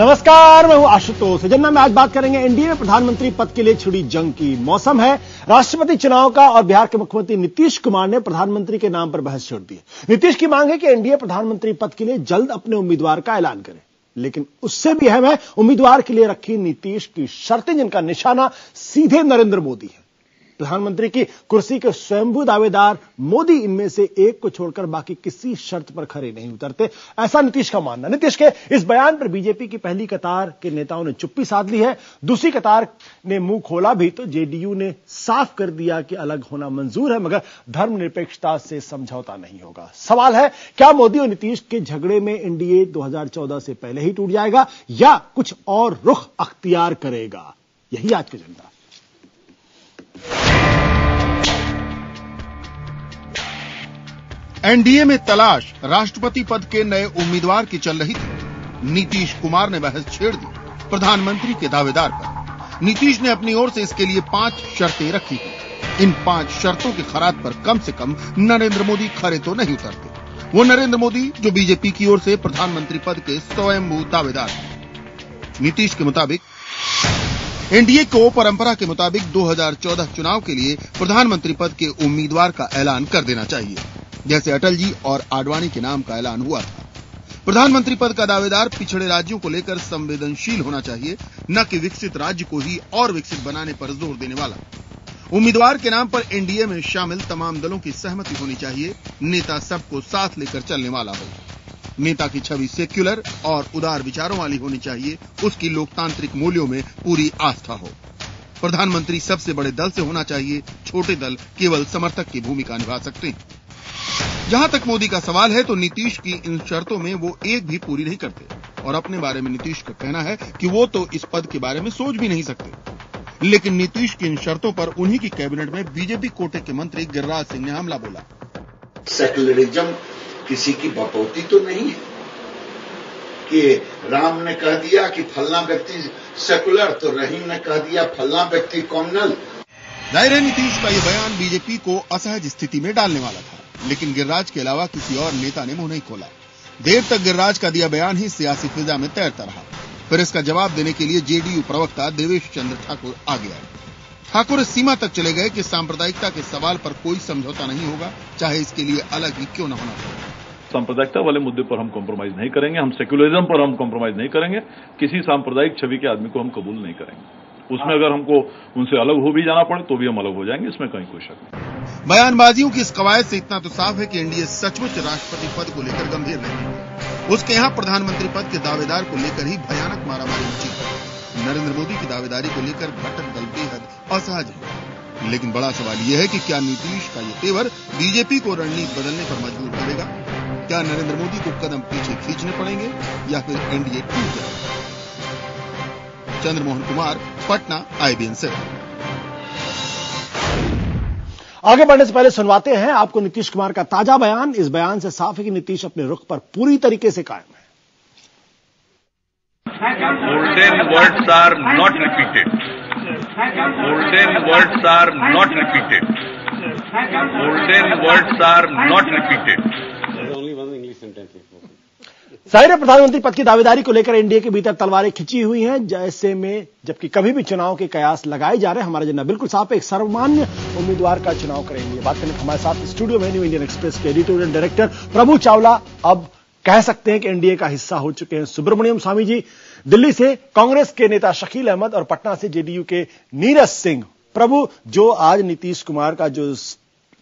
नमस्कार, मैं हूं आशुतोष। एजेंडा में आज बात करेंगे एनडीए में प्रधानमंत्री पद के लिए छिड़ी जंग की। मौसम है राष्ट्रपति चुनाव का और बिहार के मुख्यमंत्री नीतीश कुमार ने प्रधानमंत्री के नाम पर बहस छेड़ दी। नीतीश की मांग है कि एनडीए प्रधानमंत्री पद के लिए जल्द अपने उम्मीदवार का ऐलान करे, लेकिन उससे भी अहम है उम्मीदवार के लिए रखी नीतीश की शर्तें, जिनका निशाना सीधे नरेंद्र मोदी है। प्रधानमंत्री की कुर्सी के स्वयंभू दावेदार मोदी इनमें से एक को छोड़कर बाकी किसी शर्त पर खरे नहीं उतरते, ऐसा नीतीश का मानना। नीतीश के इस बयान पर बीजेपी की पहली कतार के नेताओं ने चुप्पी साध ली है। दूसरी कतार ने मुंह खोला भी तो जेडीयू ने साफ कर दिया कि अलग होना मंजूर है, मगर धर्मनिरपेक्षता से समझौता नहीं होगा। सवाल है, क्या मोदी और नीतीश के झगड़े में एनडीए 2014 से पहले ही टूट जाएगा या कुछ और रुख अख्तियार करेगा? यही आज का एजेंडा। एनडीए में तलाश राष्ट्रपति पद के नए उम्मीदवार की चल रही थी। नीतीश कुमार ने बहस छेड़ दी प्रधानमंत्री के दावेदार पर। नीतीश ने अपनी ओर से इसके लिए 5 शर्तें रखी थी। इन 5 शर्तों के खराज पर कम से कम नरेंद्र मोदी खरे तो नहीं उतरते। वो नरेंद्र मोदी जो बीजेपी की ओर से प्रधानमंत्री पद के स्वयंभू दावेदार हैं। नीतीश के मुताबिक एनडीए को परंपरा के मुताबिक 2014 चुनाव के लिए प्रधानमंत्री पद के उम्मीदवार का ऐलान कर देना चाहिए, जैसे अटल जी और आडवाणी के नाम का ऐलान हुआ था। प्रधानमंत्री पद का दावेदार पिछड़े राज्यों को लेकर संवेदनशील होना चाहिए, न कि विकसित राज्य को ही और विकसित बनाने पर जोर देने वाला। उम्मीदवार के नाम पर एनडीए में शामिल तमाम दलों की सहमति होनी चाहिए। नेता सबको साथ लेकर चलने वाला हो। नेता की छवि सेक्युलर और उदार विचारों वाली होनी चाहिए। उसकी लोकतांत्रिक मूल्यों में पूरी आस्था हो। प्रधानमंत्री सबसे बड़े दल से होना चाहिए। छोटे दल केवल समर्थक की भूमिका निभा सकते हैं। जहां तक मोदी का सवाल है तो नीतीश की इन शर्तों में वो एक भी पूरी नहीं करते और अपने बारे में नीतीश का कहना है कि वो तो इस पद के बारे में सोच भी नहीं सकते। लेकिन नीतीश की इन शर्तों पर उन्हीं की कैबिनेट में बीजेपी कोटे के मंत्री गिरिराज सिंह ने हमला बोला। सेकुलरिज्म किसी की बपौती तो नहीं है कि राम ने कह दिया कि फलना व्यक्ति सेकुलर तो रहीम ने कह दिया फलना व्यक्ति कॉम्युनल। जाहिर है नीतीश का ये बयान बीजेपी को असहज स्थिति में डालने वाला था, लेकिन गिरिराज के अलावा किसी और नेता ने मुंह नहीं खोला। देर तक गिरिराज का दिया बयान ही सियासी फिजा में तैरता रहा। फिर इसका जवाब देने के लिए जेडीयू प्रवक्ता देवेश चंद्र ठाकुर आ गया। ठाकुर इस सीमा तक चले गए कि सांप्रदायिकता के सवाल पर कोई समझौता नहीं होगा, चाहे इसके लिए अलग ही क्यों न होना चाहिए। सांप्रदायिकता वाले मुद्दे पर हम कॉम्प्रोमाइज नहीं करेंगे, हम सेक्युलरिज्म पर हम कॉम्प्रोमाइज नहीं करेंगे। किसी सांप्रदायिक छवि के आदमी को हम कबूल नहीं करेंगे। उसमें अगर हमको उनसे अलग हो भी जाना पड़े तो भी हम अलग हो जाएंगे, इसमें कहीं कोई शक नहीं। बयानबाजियों की इस कवायद से इतना तो साफ है कि एनडीए सचमुच राष्ट्रपति पद को लेकर गंभीर नहीं है। उसके यहाँ प्रधानमंत्री पद के दावेदार को लेकर ही भयानक मारामारी मची है। नरेंद्र मोदी की दावेदारी को लेकर घटक दल बेहद असहज है। लेकिन बड़ा सवाल यह है कि क्या नीतीश का ये तेवर बीजेपी को रणनीति बदलने पर मजबूर करेगा? क्या नरेंद्र मोदी को कदम पीछे खींचने पड़ेंगे या फिर एनडीए टूट जाएगा? चंद्रमोहन कुमार, पटना, IBN 7। आगे बढ़ने से पहले सुनवाते हैं आपको नीतीश कुमार का ताजा बयान। इस बयान से साफ है कि नीतीश अपने रुख पर पूरी तरीके से कायम है। Golden words are not repeated. Golden words are not repeated. Golden words are not repeated. Only one English sentence. जाहिर है प्रधानमंत्री पद की दावेदारी को लेकर एनडीए के भीतर तलवारें खिंची हुई हैं, जैसे में जबकि कभी भी चुनाव के कयास लगाए जा रहे हैं। हमारा एजेंडा बिल्कुल साफ है, एक सर्वमान्य उम्मीदवार का चुनाव करेंगे। बात करने हमारे साथ स्टूडियो में न्यू इंडियन एक्सप्रेस के एडिटोरियल डायरेक्टर प्रभु चावला, अब कह सकते हैं कि एनडीए का हिस्सा हो चुके हैं। सुब्रमण्यम स्वामी जी, दिल्ली से कांग्रेस के नेता शकील अहमद और पटना से जेडीयू के नीरज सिंह। प्रभु, जो आज नीतीश कुमार का जो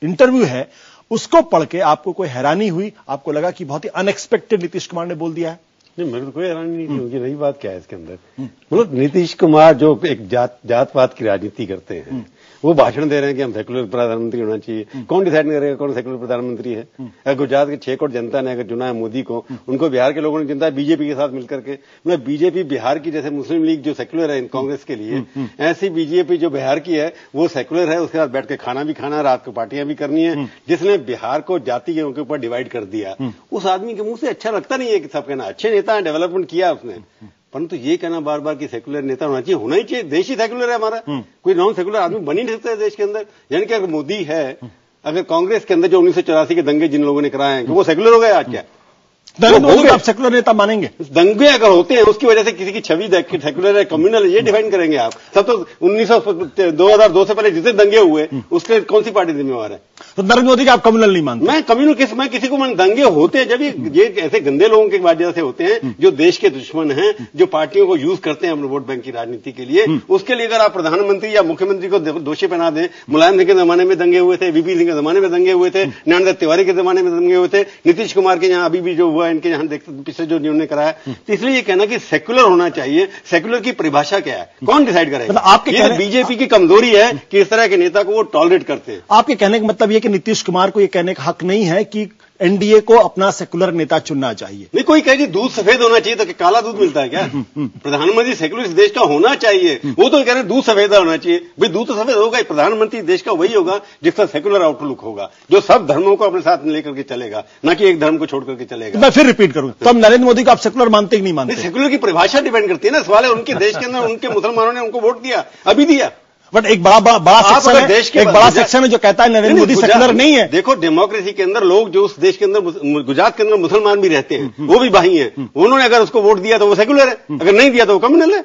इंटरव्यू है उसको पढ़ के आपको कोई हैरानी हुई? आपको लगा कि बहुत ही अनएक्सपेक्टेड नीतीश कुमार ने बोल दिया है? नहीं, मेरे को कोई हैरानी नहीं थी। उनकी नई बात क्या है इसके अंदर? मतलब नीतीश कुमार जो एक जातवाद की राजनीति करते हैं, वो भाषण दे रहे हैं कि हम सेकुलर प्रधानमंत्री होना चाहिए। कौन डिसाइड करेगा कौन सेकुलर प्रधानमंत्री है? अगर गुजरात के 6 करोड़ जनता ने अगर चुना है मोदी को, उनको बिहार के लोगों ने चुना है बीजेपी के साथ मिलकर के। मतलब बीजेपी बिहार की, जैसे मुस्लिम लीग जो सेकुलर है कांग्रेस के लिए, ऐसी बीजेपी जो बिहार की है वो सेकुलर है। उसके साथ बैठ के खाना भी खाना, रात को पार्टियां भी करनी है। जिसने बिहार को जाति के ऊपर डिवाइड कर दिया, उस आदमी के मुंह से अच्छा लगता नहीं है कि सब कहना अच्छे नेता है, डेवलपमेंट किया उसने, परंतु ये कहना बार बार कि सेकुलर नेता होना चाहिए, होना ही चाहिए। देश ही सेकुलर है हमारा, कोई नॉन सेकुलर आदमी बन ही नहीं सकता है देश के अंदर। यानी कि अगर मोदी है, अगर कांग्रेस के अंदर जो 1984 के दंगे जिन लोगों ने कराए हैं, वो सेकुलर हो गए आज क्या? नरेंद्र मोदी को आप सेकुलर नेता मानेंगे? दंगे अगर होते हैं उसकी वजह से किसी की छवि सेकुलर है, कम्युनल, ये डिफाइन करेंगे आप? सब तो 2002 से पहले जितने दंगे हुए उसके कौन सी पार्टी जिम्मेवार है? तो नरेंद्र मोदी का आप कम्युनल नहीं मानते? मैं कम्युनल मैं किसी को दंगे होते हैं जब ये ऐसे गंदे लोगों की वजह से होते हैं जो देश के दुश्मन हैं, जो पार्टियों को यूज करते हैं अपने वोट बैंक की राजनीति के लिए। उसके लिए अगर आप प्रधानमंत्री या मुख्यमंत्री को दोषी बना दें, मुलायम सिंह के जमाने में दंगे हुए थे, वीपी सिंह के जमाने में दंगे हुए थे, ज्ञानदत्त तिवारी के जमाने में दंगे हुए थे, नीतीश कुमार के यहाँ अभी भी जो हुआ इनके यहाँ पिछले जो निर्णय कराया। तो इसलिए ये कहना कि सेक्युलर होना चाहिए, सेक्युलर की परिभाषा क्या है, कौन डिसाइड करेगा? आपके बीजेपी की कमजोरी है कि इस तरह के नेता को वो टॉलरेट करते हैं। आपके कहने का मतलब ये कि नीतीश कुमार को ये कहने का हक नहीं है कि एनडीए को अपना सेकुलर नेता चुनना चाहिए? नहीं, कोई कहे कि दूध सफेद होना चाहिए तो काला दूध मिलता है क्या? प्रधानमंत्री सेकुलर देश का होना चाहिए, वो तो कह रहे हैं दूध सफेद होना चाहिए। भाई दूध तो सफेद होगा, प्रधानमंत्री देश का वही होगा जिसका सेकुलर आउटलुक होगा, जो सब धर्मों को अपने साथ लेकर के चलेगा, ना कि एक धर्म को छोड़ करके चलेगा। मैं फिर रिपीट करूं, तो हम नरेंद्र मोदी को आप सेकुलर मानते कि नहीं मानते? सेकुलर की परिभाषा डिपेंड करती है ना। सवाल है उनके देश के अंदर उनके मुसलमानों ने उनको वोट दिया, अभी दिया, बट एक बड़ा सेक्शन है, देश के एक बड़ा सेक्शन है जो कहता है नरेंद्र मोदी सेकुलर नहीं है। देखो, डेमोक्रेसी के अंदर लोग जो उस देश के अंदर, गुजरात के अंदर मुसलमान भी रहते हैं, वो भी भाई हैं, उन्होंने अगर उसको वोट दिया तो वो सेकुलर है, अगर नहीं दिया तो वो कम्युनल है।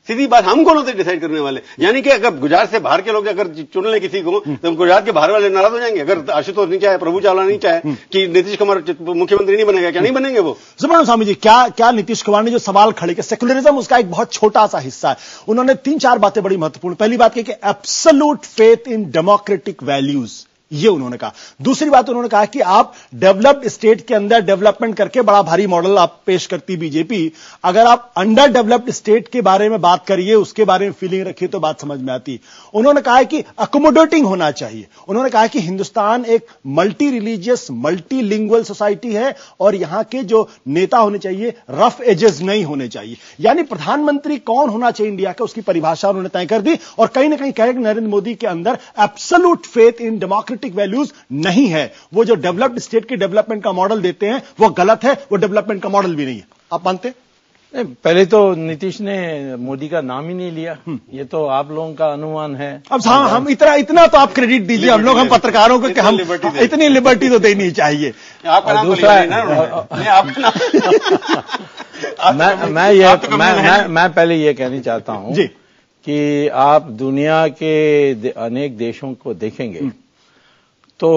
सीधी बात, हम कौन होते डिसाइड करने वाले? यानी कि अगर गुजरात से बाहर के लोग अगर चुन ले किसी को तो गुजरात के बाहर वाले नाराज हो जाएंगे। अगर आशुतोष नहीं चाहे, प्रभु चावला नहीं चाहे कि नीतीश कुमार मुख्यमंत्री नहीं बनेगा, क्या नहीं बनेंगे वो? सुब्रमण्यम स्वामी जी, क्या नीतीश कुमार ने जो सवाल खड़े किए, सेकुलरिज्म उसका एक बहुत छोटा सा हिस्सा है। उन्होंने 3-4 बातें बड़ी महत्वपूर्ण। पहली बात की कि absolute faith in democratic values, ये उन्होंने कहा। दूसरी बात उन्होंने कहा कि आप डेवलप्ड स्टेट के अंदर डेवलपमेंट करके बड़ा भारी मॉडल आप पेश करती बीजेपी, अगर आप अंडर डेवलप्ड स्टेट के बारे में बात करिए, उसके बारे में फीलिंग रखिए तो बात समझ में आती। उन्होंने कहा कि अकोमोडेटिंग होना चाहिए। उन्होंने कहा कि हिंदुस्तान एक multi religious, multi lingual society है और यहां के जो नेता होने चाहिए रफ एजेस नहीं होने चाहिए। यानी प्रधानमंत्री कौन होना चाहिए इंडिया का, उसकी परिभाषा उन्होंने तय कर दी। और कहीं ना कहीं कह रहे कि नरेंद्र मोदी के अंदर absolute faith in democratic values नहीं है। वो जो डेवलप्ड स्टेट के डेवलपमेंट का मॉडल देते हैं वो गलत है, वो डेवलपमेंट का मॉडल भी नहीं है। आप मानते? पहले तो नीतीश ने मोदी का नाम ही नहीं लिया, ये तो आप लोगों का अनुमान है। अब हम इतना तो आप क्रेडिट दीजिए हम लोग, हम पत्रकारों को कि हम इतनी लिबर्टी तो देनी चाहिए। मैं पहले ये कहना चाहता हूं कि आप दुनिया के अनेक देशों को देखेंगे तो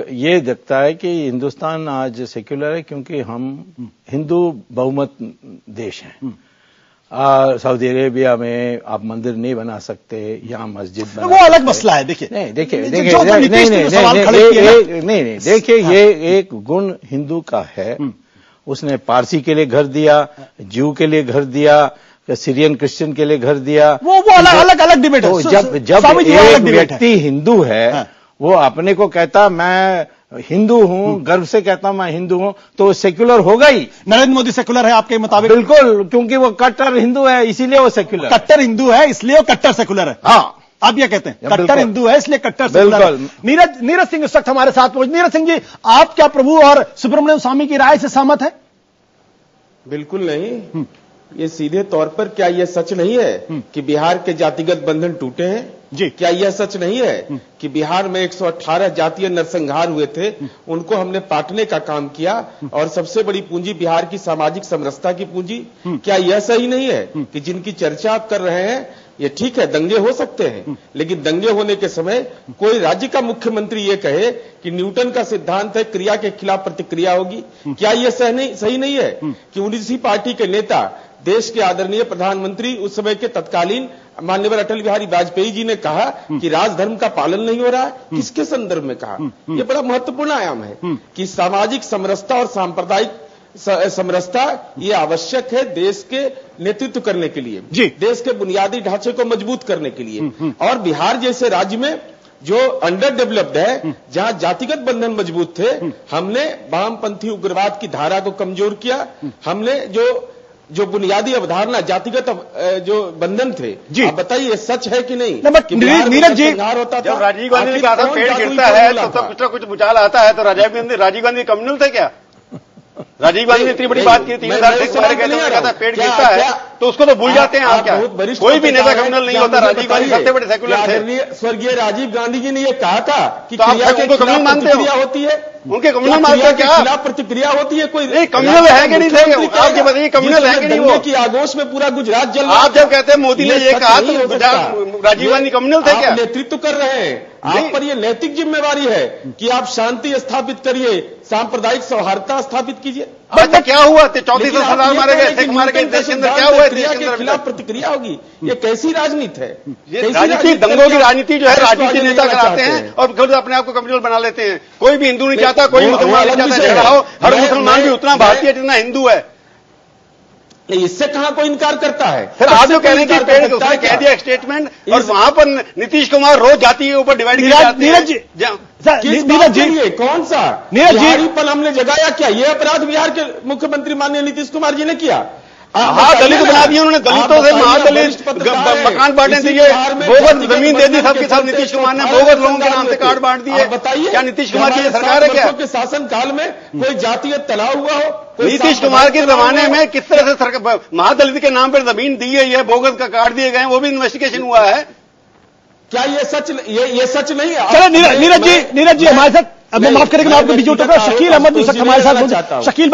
ये दिखता है कि हिंदुस्तान आज सेक्युलर है क्योंकि हम हिंदू बहुमत देश हैं। सऊदी अरेबिया में आप मंदिर नहीं बना सकते, यहाँ मस्जिद बना, वो अलग मसला है। देखिए देखिए ये एक गुण हिंदू का है। उसने पारसी के लिए घर दिया, ज्यू के लिए घर दिया, सीरियन क्रिश्चियन के लिए घर दिया, वो अलग डिबेट है। जब एक व्यक्ति हिंदू है वो अपने को कहता मैं हिंदू हूं, गर्व से कहता मैं हिंदू हूं, तो सेक्युलर होगा ही। नरेंद्र मोदी सेक्युलर है आपके मुताबिक? बिल्कुल, क्योंकि वो कट्टर हिंदू है इसीलिए वो सेक्युलर। कट्टर हिंदू है इसलिए वो कट्टर सेक्युलर है। हाँ, आप ये कहते हैं कट्टर हिंदू है इसलिए कट्टर सेक्युलर है। नीरज सिंह इस वक्त हमारे साथ पहुंचे। नीरज सिंह जी, आप क्या प्रभु और सुब्रमण्यम स्वामी की राय से सहमत है? बिल्कुल नहीं। ये सीधे तौर पर क्या यह सच नहीं है कि बिहार के जातिगत बंधन टूटे हैं? जी। क्या यह सच नहीं है कि बिहार में 118 जातीय नरसंहार हुए थे, उनको हमने पाटने का काम किया और सबसे बड़ी पूंजी बिहार की सामाजिक समरसता की पूंजी? क्या यह सही नहीं है कि जिनकी चर्चा आप कर रहे हैं, ये ठीक है दंगे हो सकते हैं, लेकिन दंगे होने के समय कोई राज्य का मुख्यमंत्री ये कहे कि न्यूटन का सिद्धांत है क्रिया के खिलाफ प्रतिक्रिया होगी? क्या यह सही नहीं है कि उसी पार्टी के नेता, देश के आदरणीय प्रधानमंत्री उस समय के तत्कालीन माननीय अटल बिहारी वाजपेयी जी ने कहा कि राजधर्म का पालन नहीं हो रहा है? किसके संदर्भ में कहा? यह बड़ा महत्वपूर्ण आयाम है कि सामाजिक समरसता और सांप्रदायिक समरसता ये आवश्यक है देश के नेतृत्व करने के लिए, देश के बुनियादी ढांचे को मजबूत करने के लिए। और बिहार जैसे राज्य में जो अंडर डेवलप्ड है, जहां जातिगत बंधन मजबूत थे, हमने वामपंथी उग्रवाद की धारा को कमजोर किया। हमने जो बुनियादी अवधारणा जातिगत जो बंधन थे, आप बताइए सच है कि नहीं? नीरज जी, जब राजीव गांधी ने कहा था पेड़ गिरता है तो कुछ ना कुछ भूचाल आता है, तो राजीव गांधी कम्युनल थे क्या? राजीव गांधी ने इतनी बड़ी बात की, 3000 सिख मारे गए, कहा था पेड़ गिरता है, तो उसको तो भूल जाते हैं आप क्या? कोई भी नेता कम्युनल नहीं होता। राजीव गांधी सबसे बड़े सेकुलर थे। स्वर्गीय राजीव गांधी जी ने यह कहा था कि क्रिया के खिलाफ प्रतिक्रिया होती है। उनके कम्युनल मार्ग क्या खिलाफ प्रतिक्रिया होती है कोई? नहीं, कम्युनल है कि नहीं थे? आप ये बताइए, कम्युनल है कि नहीं? वो की आगोश में पूरा गुजरात जल रहा है। आप जब कहते हैं मोदी ने ये कहा तो राजीव गांधी कम्युनल थे क्या? नेतृत्व कर रहे हैं, आप पर यह नैतिक जिम्मेवारी है कि आप शांति स्थापित करिए, सांप्रदायिक सौहार्दता स्थापित कीजिए। अच्छा, क्या हुआ? 34 सरदार मारे गए, सिख मारे गए, देश के अंदर क्या हुआ? देश के खिलाफ प्रतिक्रिया होगी, ये कैसी राजनीति है? राजनीति, दंगों की राजनीति जो है राजनीति नेता कराते हैं और खुद अपने आप को कम्युनल बना लेते हैं। कोई भी हिंदू नहीं चाहता, कोई मुसलमान नहीं चाहता झगड़ा हो। हर मुसलमान भी उतना भारतीय जितना हिंदू है। इससे कहां कोई इनकार करता है? फिर आप जो कह रहे हैं कि उसने कह दिया स्टेटमेंट, और वहां पर नीतीश कुमार रोज जाति के ऊपर डिवाइड किया जाते हैं। नीरज जी, कौन सा बिहारीपन हमने जगाया क्या? ये अपराध बिहार के मुख्यमंत्री माननीय नीतीश कुमार जी ने किया। हाँ, दलित बना दिए उन्होंने, दलितों से महादलित मकान बांटने दिए, बोगस जमीन दे दी सबके सब। नीतीश कुमार ने बोगस लोगों के नाम से कार्ड बांट दिए। बताइए, क्या नीतीश कुमार की सरकार है क्या? के शासन काल में कोई जातीय तनाव हुआ हो? नीतीश कुमार के जमाने में किस तरह से महादलित के नाम पर जमीन दी गई है, बोगस का कार्ड दिए गए, वो भी इन्वेस्टिगेशन हुआ है। क्या ये सच? ये सच नहीं है? चलो नीरज जी हमारे साथ, अब मैं माफ करेंगे, मैं आपको बीच उठा रहा हूं। शकील अहमद भी हमारे साथ। शकील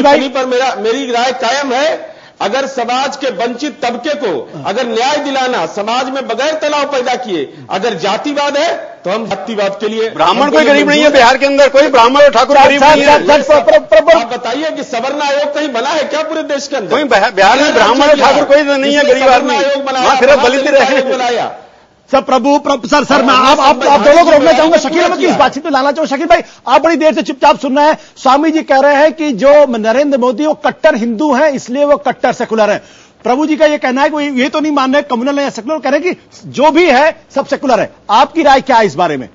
भाई, पर मेरी राय कायम है। अगर समाज के वंचित तबके को अगर न्याय दिलाना, समाज में बगैर तनाव पैदा किए अगर जातिवाद है, तो हम जातिवाद के लिए। ब्राह्मण कोई गरीब नहीं है बिहार के अंदर, कोई ब्राह्मण और ठाकुर गरीब नहीं है। आप बताइए कि सवर्ण आयोग कहीं बना है क्या पूरे देश के अंदर? कोई बिहार में ब्राह्मण और ठाकुर कोई नहीं है, गरीब आदमी सिर्फ दलित रहे बनाया। सर सर मैं आप दोनों को रोकना चाहूंगा। शकील अहमद की इस बातचीत में लाना चाहूंगा। शकील भाई, आप बड़ी देर से चुपचाप सुन रहे हैं। स्वामी जी कह रहे हैं कि जो नरेंद्र मोदी वो कट्टर हिंदू हैं, इसलिए वो कट्टर सेकुलर है। प्रभु जी का ये कहना है कि वो ये तो नहीं मान रहे कम्युनल या सेकुलर, कह रहे हैं कि जो भी है सब सेकुलर है। आपकी राय क्या है इस बारे में?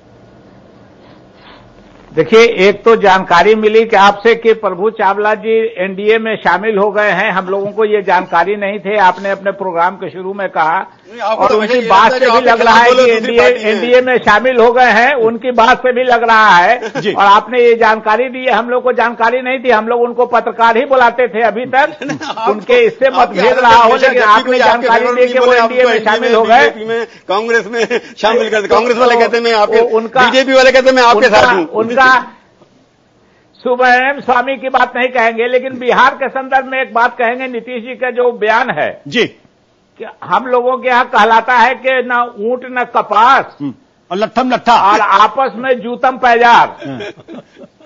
देखिए, एक तो जानकारी मिली कि आपसे कि प्रभु चावला जी एनडीए में शामिल हो गए हैं। हम लोगों को ये जानकारी नहीं थे। आपने अपने प्रोग्राम के शुरू में कहा, और उनकी बात से भी लग रहा है कि एनडीए में शामिल हो गए हैं। उनकी बात से भी लग रहा है। और आपने ये जानकारी दी है, हम लोग को जानकारी नहीं थी। हम लोग उनको पत्रकार ही बुलाते थे अभी तक। उनके इससे मतभेद रहा हो, लेकिन आपने जानकारी दी कि वो एनडीए में शामिल हो गए। कांग्रेस में शामिल करते, कांग्रेस वाले कहते हैं मैं आपके, बीजेपी वाले कहते हैं मैं आपके साथ हूं। उनका सुब्रमण्यम स्वामी की बात नहीं कहेंगे, लेकिन बिहार के संदर्भ में एक बात कहेंगे। नीतीश जी का जो बयान है जी, कि हम लोगों के यहाँ कहलाता है कि न ऊंट न कपास और लट्ठम लट्ठा और आपस में जूतम पैजार।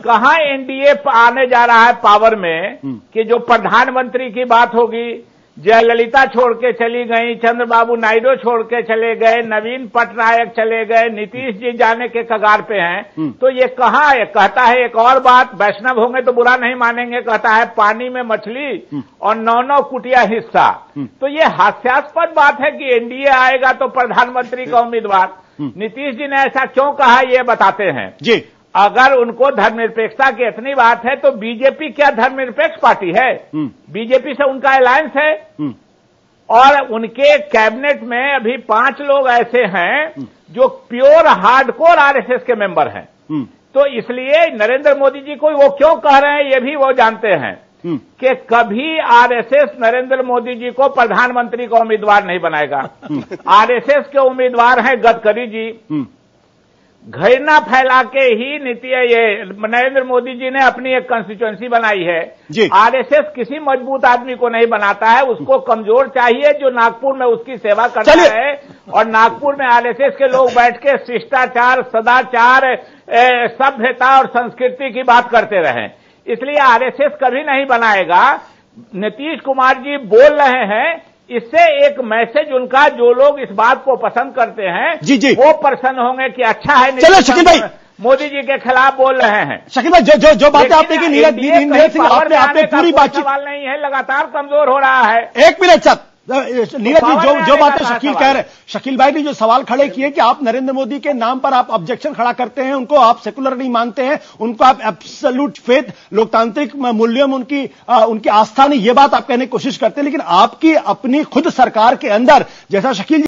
कहां एनडीए आने जा रहा है पावर में कि जो प्रधानमंत्री की बात होगी, जयललिता छोड़ के चली गई, चंद्रबाबू नायडू छोड़ के चले गए, नवीन पटनायक चले गए, नीतीश जी जाने के कगार पे हैं। तो ये कहां है? कहता है एक और बात, वैष्णव होंगे तो बुरा नहीं मानेंगे, कहता है पानी में मछली और 9 कुटिया हिस्सा। तो ये हास्यास्पद बात है कि एनडीए आएगा तो प्रधानमंत्री का उम्मीदवार। नीतीश जी ने ऐसा क्यों कहा, ये बताते हैं जी। अगर उनको धर्मनिरपेक्षता की इतनी बात है तो बीजेपी क्या धर्मनिरपेक्ष पार्टी है? बीजेपी से उनका अलायंस है। और उनके कैबिनेट में अभी 5 लोग ऐसे हैं जो प्योर हार्डकोर आरएसएस के मेंबर हैं। तो इसलिए नरेंद्र मोदी जी को वो क्यों कह रहे हैं, ये भी वो जानते हैं कि कभी आरएसएस नरेंद्र मोदी जी को प्रधानमंत्री का उम्मीदवार नहीं बनाएगा। आरएसएस के उम्मीदवार हैं गडकरी जी। घृणा फैला के ही नरेंद्र मोदी जी ने अपनी एक कंस्टिट्यूएंसी बनाई है। आरएसएस किसी मजबूत आदमी को नहीं बनाता है, उसको कमजोर चाहिए जो नागपुर में उसकी सेवा करता है। और नागपुर में आरएसएस के लोग बैठ के शिष्टाचार, सदाचार, सभ्यता और संस्कृति की बात करते रहे। इसलिए आरएसएस कभी नहीं बनाएगा। नीतीश कुमार जी बोल रहे हैं, इससे एक मैसेज उनका, जो लोग इस बात को पसंद करते हैं जी वो प्रसन्न होंगे कि अच्छा है चलो शकील भाई मोदी जी के खिलाफ बोल रहे हैं। शकील भाई जो बातें आपने की नीरज सिंह आपने पूरी बातचीत, सवाल नहीं है, लगातार कमजोर हो रहा है। एक मिनट साहब, नीरज जी जो बातें शकील कह रहे हैं, शकील भाई ने जो सवाल खड़े किए कि आप नरेंद्र मोदी के नाम पर आप ऑब्जेक्शन खड़ा करते हैं, उनको आप सेकुलर नहीं मानते हैं, उनको आप एब्सोल्यूट फेथ, लोकतांत्रिक मूल्यों में उनकी आस्था नहीं, ये बात आप कहने की कोशिश करते हैं। लेकिन आपकी अपनी खुद सरकार के अंदर, जैसा शकील